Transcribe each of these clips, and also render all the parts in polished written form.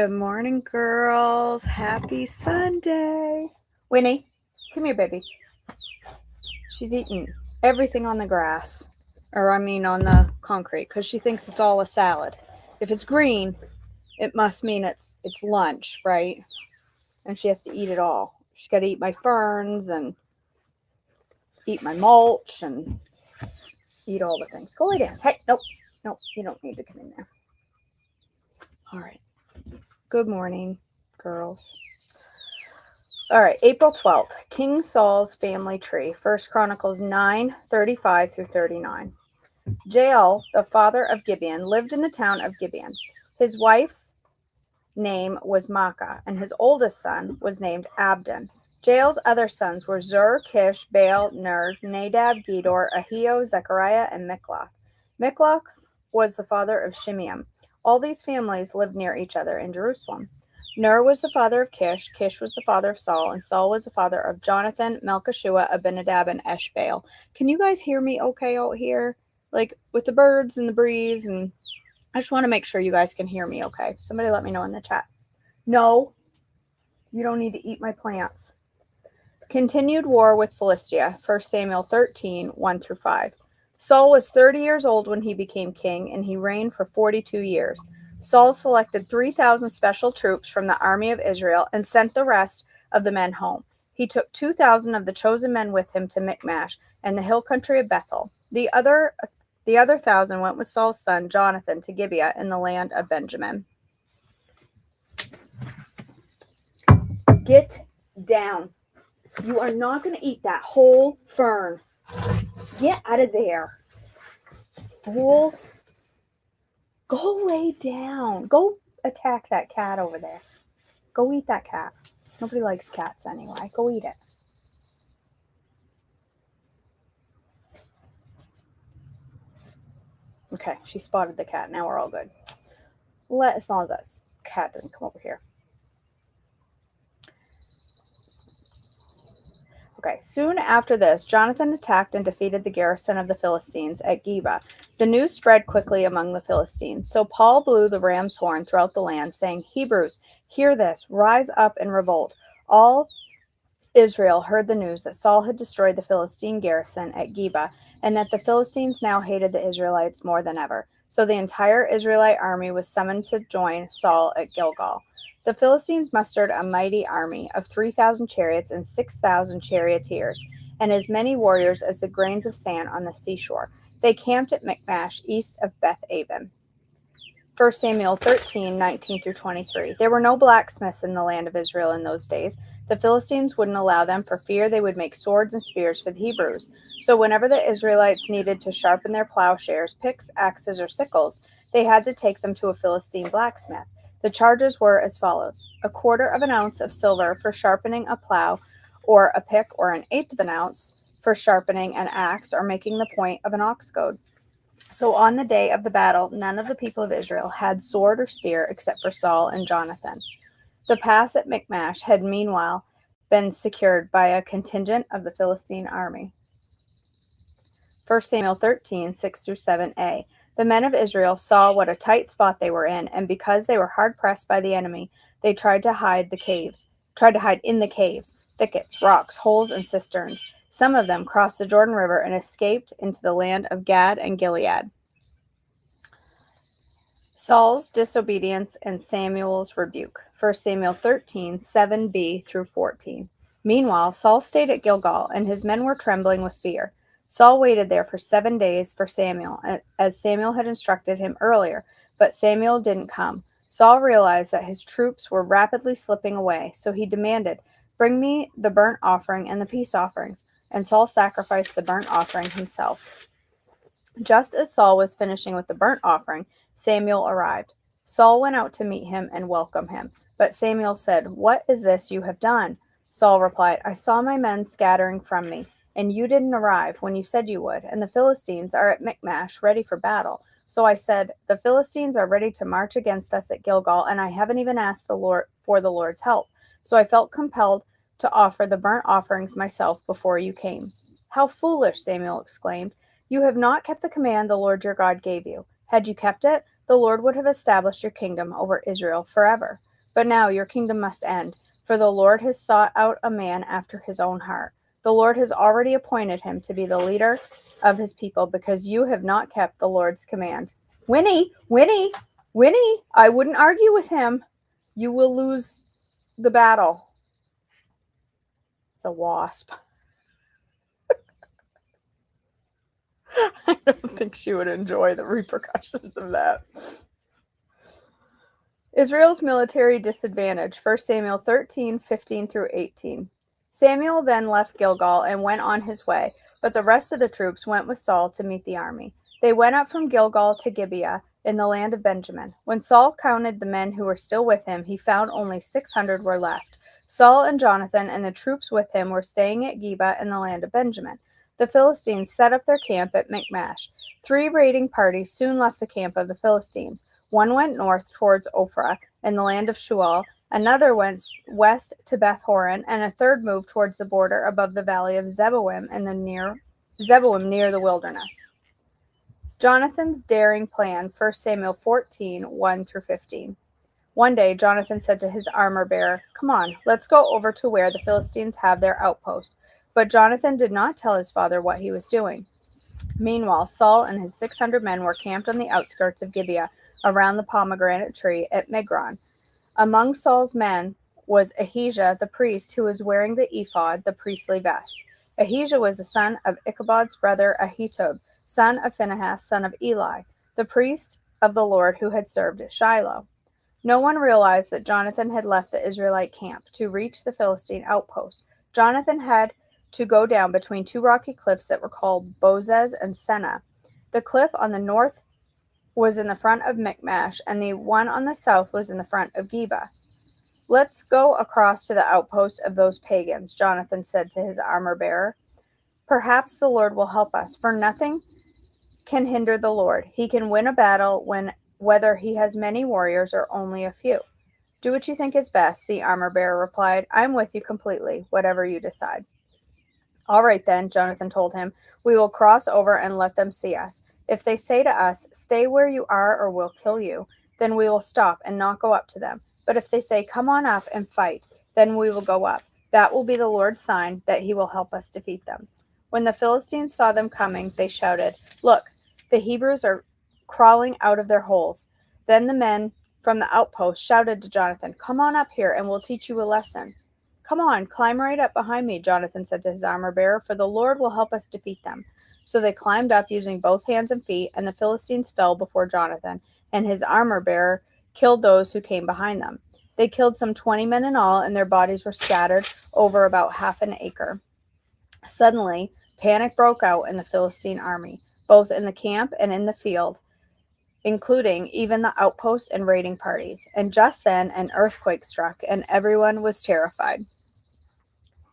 Good morning, girls. Happy Sunday. Winnie, come here, baby. She's eating everything on the grass, on the concrete, because she thinks it's all a salad. If it's green, it must mean it's lunch, right? And she has to eat it all. She's got to eat my ferns and eat my mulch and eat all the things. Go lay down. Hey, nope, you don't need to come in there. All right. Good morning, girls. All right, April 12th, King Saul's family tree, 1 Chronicles 9:35 through 39. Jael, the father of Gibeon, lived in the town of Gibeon. His wife's name was Maacah, and his oldest son was named Abdon. Jael's other sons were Zur, Kish, Baal, Ner, Nadab, Gedor, Ahio, Zechariah, and Mikloth. Mikloth was the father of Shimeam. All these families lived near each other in Jerusalem. Ner was the father of Kish, Kish was the father of Saul, and Saul was the father of Jonathan, Melchishua, Abinadab, and Eshbaal. Can you guys hear me okay out here? Like with the birds and the breeze, and I just want to make sure you guys can hear me okay. Somebody let me know in the chat. No, you don't need to eat my plants. Continued war with Philistia, 1 Samuel 13, 1 through 5. Saul was 30 years old when he became king, and he reigned for 42 years. Saul selected 3,000 special troops from the army of Israel and sent the rest of the men home. He took 2,000 of the chosen men with him to Michmash and the hill country of Bethel. The other 1,000 went with Saul's son Jonathan to Gibeah in the land of Benjamin. Get down. You are not going to eat that whole fern. Get out of there. Fool. Go lay down. Go attack that cat over there. Go eat that cat. Nobody likes cats anyway. Go eat it. Okay, she spotted the cat. Now we're all good. As long as that cat doesn't come over here. Okay, soon after this, Jonathan attacked and defeated the garrison of the Philistines at Geba. The news spread quickly among the Philistines, so Paul blew the ram's horn throughout the land, saying, Hebrews, hear this, rise up and revolt. All Israel heard the news that Saul had destroyed the Philistine garrison at Geba, and that the Philistines now hated the Israelites more than ever. So the entire Israelite army was summoned to join Saul at Gilgal. The Philistines mustered a mighty army of 3,000 chariots and 6,000 charioteers, and as many warriors as the grains of sand on the seashore. They camped at Michmash, east of Beth-aven. 1 Samuel 13, 19 through 23. There were no blacksmiths in the land of Israel in those days. The Philistines wouldn't allow them for fear they would make swords and spears for the Hebrews. So whenever the Israelites needed to sharpen their plowshares, picks, axes, or sickles, they had to take them to a Philistine blacksmith. The charges were as follows: 1/4 ounce of silver for sharpening a plow or a pick, or 1/8 ounce for sharpening an axe or making the point of an ox goad. So on the day of the battle, none of the people of Israel had sword or spear except for Saul and Jonathan. The pass at Michmash had meanwhile been secured by a contingent of the Philistine army. 1 Samuel 13, 6 through 7a. The men of Israel saw what a tight spot they were in, and because they were hard pressed by the enemy, they tried to hide in the caves, thickets, rocks, holes, and cisterns. Some of them crossed the Jordan River and escaped into the land of Gad and Gilead. Saul's disobedience and Samuel's rebuke. 1 Samuel 13, 7b through 14. Meanwhile, Saul stayed at Gilgal, and his men were trembling with fear. Saul waited there for 7 days for Samuel, as Samuel had instructed him earlier, but Samuel didn't come. Saul realized that his troops were rapidly slipping away, so he demanded, "Bring me the burnt offering and the peace offerings." And Saul sacrificed the burnt offering himself. Just as Saul was finishing with the burnt offering, Samuel arrived. Saul went out to meet him and welcome him. But Samuel said, "What is this you have done?" Saul replied, "I saw my men scattering from me, and you didn't arrive when you said you would, and the Philistines are at Michmash ready for battle. So I said, the Philistines are ready to march against us at Gilgal, and I haven't even asked the Lord for the Lord's help. So I felt compelled to offer the burnt offerings myself before you came." "How foolish!" Samuel exclaimed. "You have not kept the command the Lord your God gave you. Had you kept it, the Lord would have established your kingdom over Israel forever. But now your kingdom must end, for the Lord has sought out a man after his own heart. The Lord has already appointed him to be the leader of his people because you have not kept the Lord's command. Winnie, Winnie, Winnie, I wouldn't argue with him. You will lose the battle. It's a wasp. I don't think she would enjoy the repercussions of that. Israel's military disadvantage, 1 Samuel 13:15 through 18. Samuel then left Gilgal and went on his way, but the rest of the troops went with Saul to meet the army. They went up from Gilgal to Gibeah in the land of Benjamin. When Saul counted the men who were still with him, he found only 600 were left. Saul and Jonathan and the troops with him were staying at Gibeah in the land of Benjamin. The Philistines set up their camp at Michmash. 3 raiding parties soon left the camp of the Philistines. One went north towards Ophrah in the land of Shual, another went west to Beth Horon, and a third moved towards the border above the valley of Zeboim near the wilderness. Jonathan's daring plan, 1 Samuel 14:1 through 15. One day Jonathan said to his armor-bearer, "Come on, let's go over to where the Philistines have their outpost." But Jonathan did not tell his father what he was doing. Meanwhile, Saul and his 600 men were camped on the outskirts of Gibeah, around the pomegranate tree at Migron. Among Saul's men was Ahijah the priest, who was wearing the ephod, the priestly vest. Ahijah was the son of Ichabod's brother Ahitub, son of Phinehas, son of Eli, the priest of the Lord who had served at Shiloh. No one realized that Jonathan had left the Israelite camp to reach the Philistine outpost. Jonathan had to go down between 2 rocky cliffs that were called Bozez and Seneh. The cliff on the north was in the front of Michmash, and the one on the south was in the front of Gibeah. "Let's go across to the outpost of those pagans," Jonathan said to his armor-bearer. "Perhaps the Lord will help us, for nothing can hinder the Lord. He can win a battle whether he has many warriors or only a few." "Do what you think is best," the armor-bearer replied. "I'm with you completely, whatever you decide." "All right then," Jonathan told him. "We will cross over and let them see us. If they say to us, 'Stay where you are or we'll kill you,' then we will stop and not go up to them. But if they say, 'Come on up and fight,' then we will go up. That will be the Lord's sign that he will help us defeat them." When the Philistines saw them coming, they shouted, "Look, the Hebrews are crawling out of their holes." Then the men from the outpost shouted to Jonathan, "Come on up here and we'll teach you a lesson." "Come on, climb right up behind me," Jonathan said to his armor-bearer, "for the Lord will help us defeat them." So they climbed up using both hands and feet, and the Philistines fell before Jonathan, and his armor-bearer killed those who came behind them. They killed some 20 men in all, and their bodies were scattered over about half an acre. Suddenly, panic broke out in the Philistine army, both in the camp and in the field, including even the outpost and raiding parties. And just then an earthquake struck, and everyone was terrified.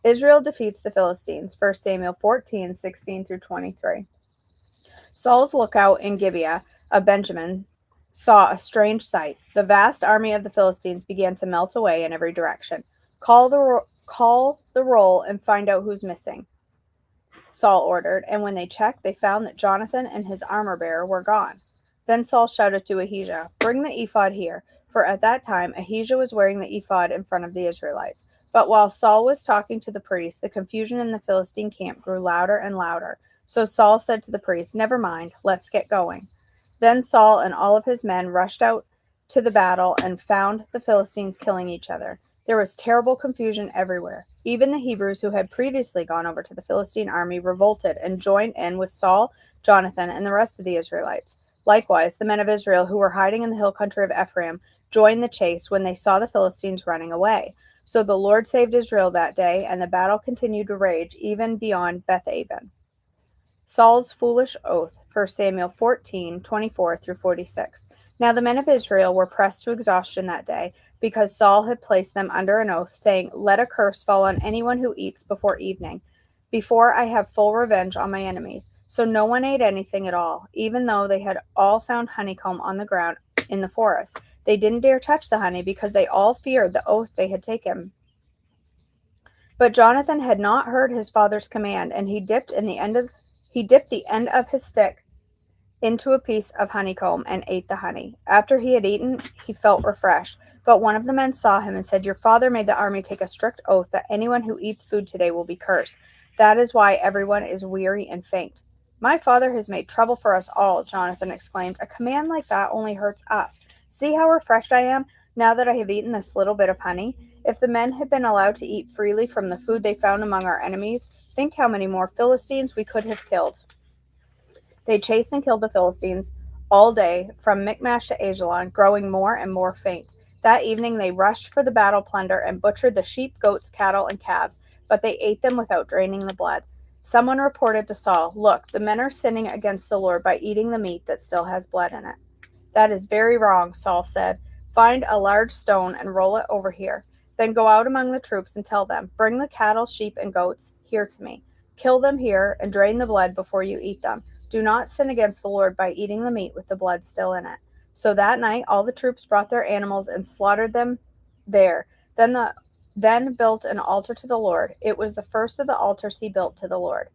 Israel defeats the Philistines, 1 Samuel 14:16 through 23. Saul's lookout in Gibeah of Benjamin saw a strange sight. The vast army of the Philistines began to melt away in every direction. Call the roll and find out who's missing," Saul ordered, and when they checked, they found that Jonathan and his armor-bearer were gone. Then Saul shouted to Ahijah, "Bring the ephod here," for at that time Ahijah was wearing the ephod in front of the Israelites. But while Saul was talking to the priest, the confusion in the Philistine camp grew louder and louder. So Saul said to the priest, "Never mind, let's get going." Then Saul and all of his men rushed out to the battle and found the Philistines killing each other. There was terrible confusion everywhere. Even the Hebrews who had previously gone over to the Philistine army revolted and joined in with Saul, Jonathan, and the rest of the Israelites. Likewise, the men of Israel who were hiding in the hill country of Ephraim joined the chase when they saw the Philistines running away. So the Lord saved Israel that day, and the battle continued to rage even beyond Beth-aven. Saul's foolish oath, 1 Samuel 14:24 through 46. Now the men of Israel were pressed to exhaustion that day, because Saul had placed them under an oath, saying, "Let a curse fall on anyone who eats before evening, before I have full revenge on my enemies." So no one ate anything at all, even though they had all found honeycomb on the ground in the forest. They didn't dare touch the honey because they all feared the oath they had taken. But Jonathan had not heard his father's command, and he dipped the end of his stick into a piece of honeycomb and ate the honey. After he had eaten, he felt refreshed. But one of the men saw him and said, "Your father made the army take a strict oath that anyone who eats food today will be cursed. That is why everyone is weary and faint." "My father has made trouble for us all," Jonathan exclaimed. "A command like that only hurts us. See how refreshed I am now that I have eaten this little bit of honey. If the men had been allowed to eat freely from the food they found among our enemies, think how many more Philistines we could have killed." They chased and killed the Philistines all day from Michmash to Ajalon, growing more and more faint. That evening they rushed for the battle plunder and butchered the sheep, goats, cattle, and calves, but they ate them without draining the blood. Someone reported to Saul, "Look, the men are sinning against the Lord by eating the meat that still has blood in it." "That is very wrong," Saul said. "Find a large stone and roll it over here. Then go out among the troops and tell them, 'Bring the cattle, sheep, and goats here to me. Kill them here and drain the blood before you eat them. Do not sin against the Lord by eating the meat with the blood still in it.'" So that night all the troops brought their animals and slaughtered them there. Then built an altar to the Lord. It was the first of the altars he built to the Lord.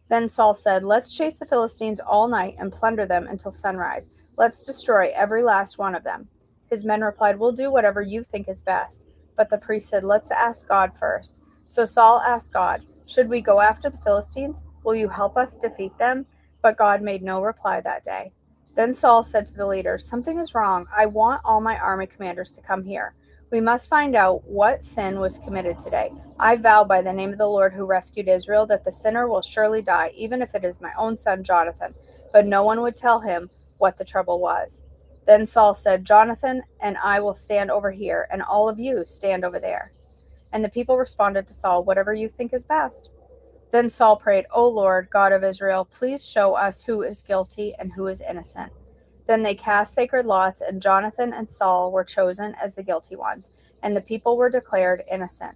Then Saul said, "Let's chase the Philistines all night and plunder them until sunrise. Let's destroy every last one of them." His men replied, "We'll do whatever you think is best." But the priest said, "Let's ask God first." So Saul asked God, "Should we go after the Philistines? Will you help us defeat them?" But God made no reply that day. Then Saul said to the leaders, "Something is wrong. I want all my army commanders to come here. We must find out what sin was committed today. I vow by the name of the Lord who rescued Israel that the sinner will surely die, even if it is my own son Jonathan." But no one would tell him what the trouble was. Then Saul said, "Jonathan and I will stand over here, and all of you stand over there." And the people responded to Saul, "Whatever you think is best." Then Saul prayed, "O Lord, God of Israel, please show us who is guilty and who is innocent." Then they cast sacred lots, and Jonathan and Saul were chosen as the guilty ones, and the people were declared innocent.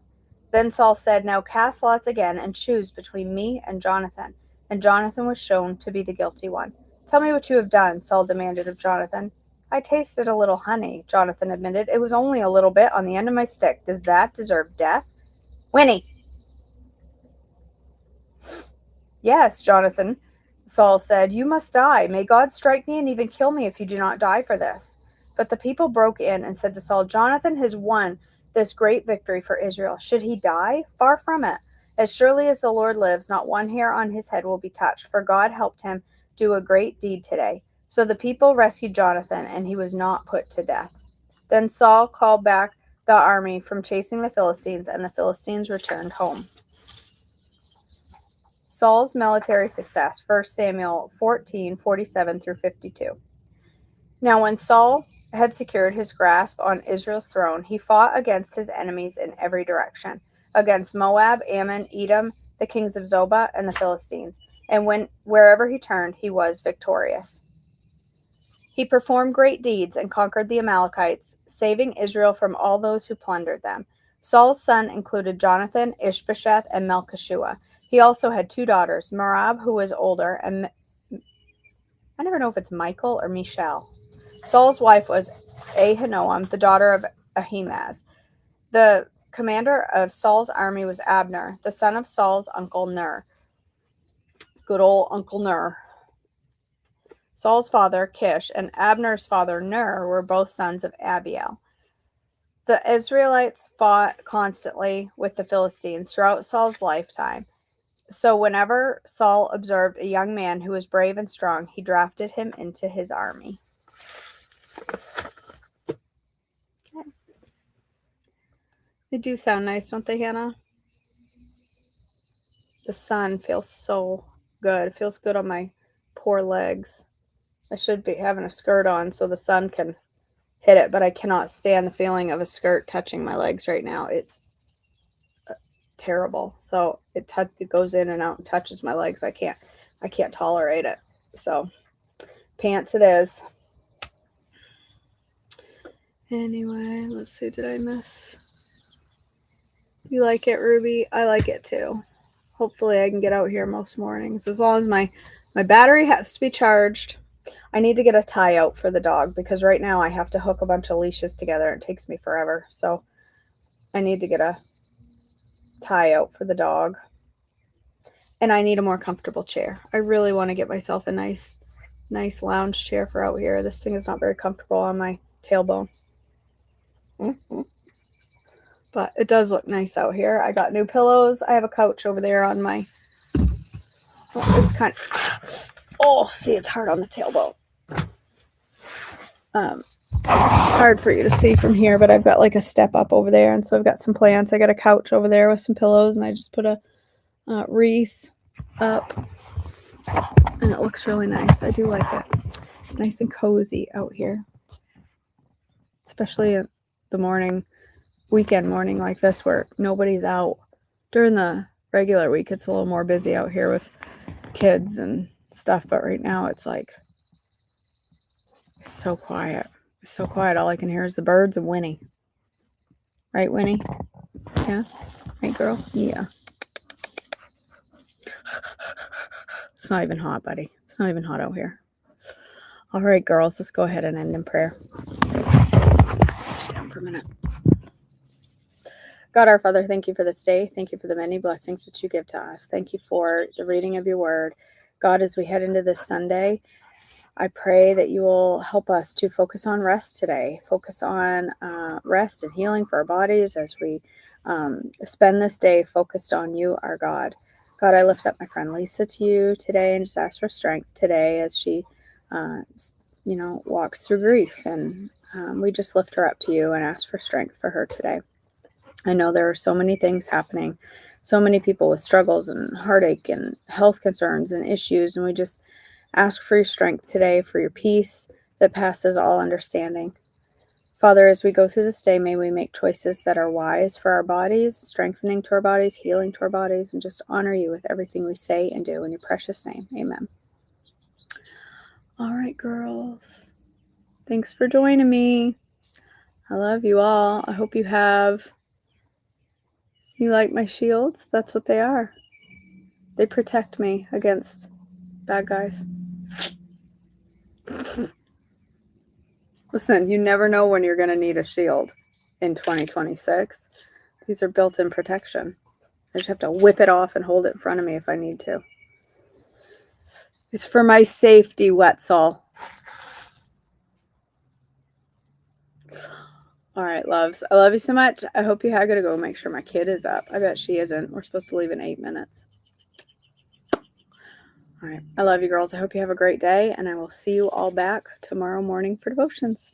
Then Saul said, "Now cast lots again and choose between me and Jonathan." And Jonathan was shown to be the guilty one. "Tell me what you have done," Saul demanded of Jonathan. "I tasted a little honey," Jonathan admitted. "It was only a little bit on the end of my stick. Does that deserve death?" "Winnie!" "Yes, Jonathan," Saul said, "you must die. May God strike me and even kill me if you do not die for this." But the people broke in and said to Saul, "Jonathan has won this great victory for Israel. Should he die? Far from it. As surely as the Lord lives, not one hair on his head will be touched, for God helped him do a great deed today." So the people rescued Jonathan, and he was not put to death. Then Saul called back the army from chasing the Philistines, and the Philistines returned home. Saul's military success, 1 Samuel 14:47 through 52. Now when Saul had secured his grasp on Israel's throne, he fought against his enemies in every direction, against Moab, Ammon, Edom, the kings of Zobah, and the Philistines. And wherever he turned, he was victorious. He performed great deeds and conquered the Amalekites, saving Israel from all those who plundered them. Saul's son included Jonathan, Ishbosheth, and Melchishua. He also had two daughters, Merab, who was older, and I never know if it's Michael or Michelle. Saul's wife was Ahinoam, the daughter of Ahimaaz. The commander of Saul's army was Abner, the son of Saul's uncle Ner. Good old Uncle Ner. Saul's father, Kish, and Abner's father, Ner, were both sons of Abiel. The Israelites fought constantly with the Philistines throughout Saul's lifetime. So whenever Saul observed a young man who was brave and strong, he drafted him into his army. Okay. They do sound nice, don't they, Hannah? The sun feels so good. It feels good on my poor legs. I should be having a skirt on so the sun can hit it, but I cannot stand the feeling of a skirt touching my legs right now. It's terrible. So it goes in and out and touches my legs. I can't tolerate it. So pants it is. Anyway, let's see. Did I miss? You like it, Ruby? I like it too. Hopefully I can get out here most mornings. As long as my battery has to be charged. I need to get a tie out for the dog because right now I have to hook a bunch of leashes together. It takes me forever. So I need to get a tie out for the dog. And I need a more comfortable chair. I really want to get myself a nice lounge chair for out here. This thing is not very comfortable on my tailbone. But it does look nice out here. I got new pillows. I have a couch over there on my... Oh, it's kind of... Oh, see, it's hard on the tailbone. It's hard for you to see from here, but I've got like a step up over there, and so I've got some plants. I got a couch over there with some pillows, and I just put a wreath up, and it looks really nice. I do like it. It's nice and cozy out here, especially the morning, weekend morning like this where nobody's out. During the regular week, it's a little more busy out here with kids and stuff, but right now it's like it's so quiet. It's so quiet. All I can hear is the birds and Winnie. Right, Winnie? Yeah? Right, girl? Yeah. It's not even hot, buddy. It's not even hot out here. All right, girls, let's go ahead and end in prayer. Sit you down for a minute. God, our Father, thank you for this day. Thank you for the many blessings that you give to us. Thank you for the reading of your word. God, as we head into this Sunday, I pray that you will help us to focus on rest today. Focus on rest and healing for our bodies as we spend this day focused on you, our God. God, I lift up my friend Lisa to you today and just ask for strength today as she, walks through grief. And we just lift her up to you and ask for strength for her today. I know there are so many things happening, so many people with struggles and heartache and health concerns and issues, and we just ask for your strength today, for your peace that passes all understanding. Father, as we go through this day, may we make choices that are wise for our bodies, strengthening to our bodies, healing to our bodies, and just honor you with everything we say and do. In your precious name, amen. All right, girls. Thanks for joining me. I love you all. I hope you like my shields. That's what they are. They protect me against bad guys. Listen, you never know when you're going to need a shield in 2026. These are built-in protection. I just have to whip it off and hold it in front of me if I need to. It's for my safety, Wetzel. All right, loves. I love you so much. I hope you. I gotta go make sure my kid is up. I bet she isn't. We're supposed to leave in 8 minutes. All right. I love you, girls. I hope you have a great day, and I will see you all back tomorrow morning for devotions.